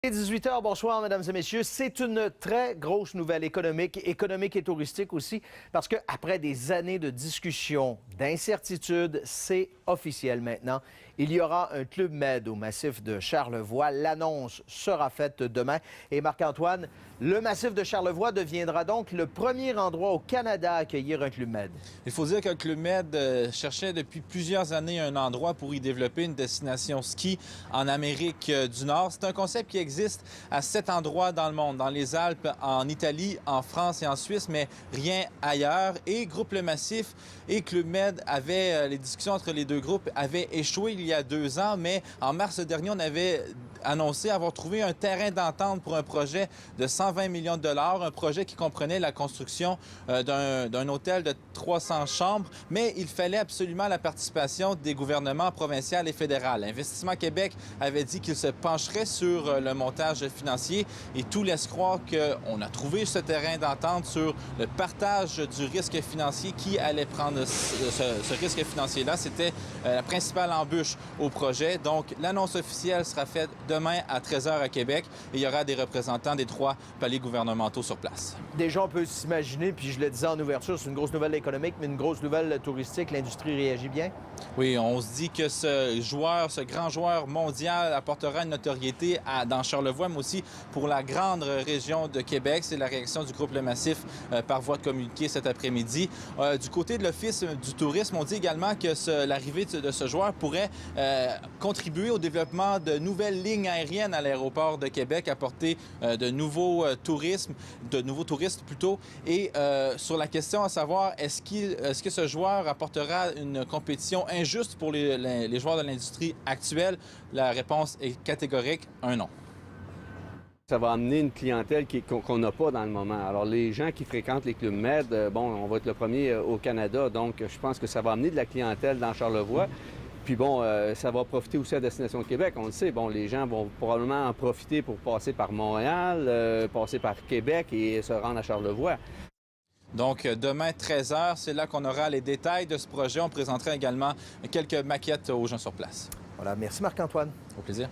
Et 18h, bonsoir mesdames et messieurs. C'est une très grosse nouvelle économique et touristique aussi, parce qu'après des années de discussions, d'incertitudes, c'est officiel maintenant. Il y aura un Club Med au massif de Charlevoix. L'annonce sera faite demain. Et Marc-Antoine, le massif de Charlevoix deviendra donc le premier endroit au Canada à accueillir un Club Med. Il faut dire que le Club Med cherchait depuis plusieurs années un endroit pour y développer une destination ski en Amérique du Nord. C'est un concept qui existe à 7 endroits dans le monde, dans les Alpes, en Italie, en France et en Suisse, mais rien ailleurs. Et Groupe Le Massif et Club Med les discussions entre les deux groupes avaient échoué il y a 2 ans, mais en mars dernier, on avait annoncé avoir trouvé un terrain d'entente pour un projet de 120 millions de dollars, un projet qui comprenait la construction d'un hôtel de 300 chambres, mais il fallait absolument la participation des gouvernements provincial et fédéral. Investissement Québec avait dit qu'il se pencherait sur le montage financier et tout laisse croire qu'on a trouvé ce terrain d'entente sur le partage du risque financier. Qui allait prendre ce risque financier-là? C'était la principale embûche au projet. Donc, l'annonce officielle sera faite demain à 13h à Québec et il y aura des représentants des 3 paliers gouvernementaux sur place. Déjà, on peut s'imaginer, puis je le disais en ouverture, c'est une grosse nouvelle économique, mais une grosse nouvelle touristique. L'industrie réagit bien? Oui, on se dit que ce grand joueur mondial apportera une notoriété dans Charlevoix, mais aussi pour la grande région de Québec. C'est la réaction du groupe Le Massif par voie de communiqué cet après-midi. Du côté de l'Office du tourisme, on dit également que l'arrivée de ce joueur pourrait contribuer au développement de nouvelles lignes aériennes à l'aéroport de Québec, apporter de nouveaux touristes plutôt. Et sur la question à savoir, est-ce que ce joueur apportera une compétition injuste pour les joueurs de l'industrie actuelle? La réponse est catégorique, un non. Ça va amener une clientèle qu'on n'a pas dans le moment. Alors, les gens qui fréquentent les clubs Med, on va être le premier au Canada, donc je pense que ça va amener de la clientèle dans Charlevoix. Puis ça va profiter aussi à Destination Québec. On le sait, les gens vont probablement en profiter pour passer par Montréal, passer par Québec et se rendre à Charlevoix. Donc, demain, 13h, c'est là qu'on aura les détails de ce projet. On présentera également quelques maquettes aux gens sur place. Voilà, merci Marc-Antoine. Au plaisir.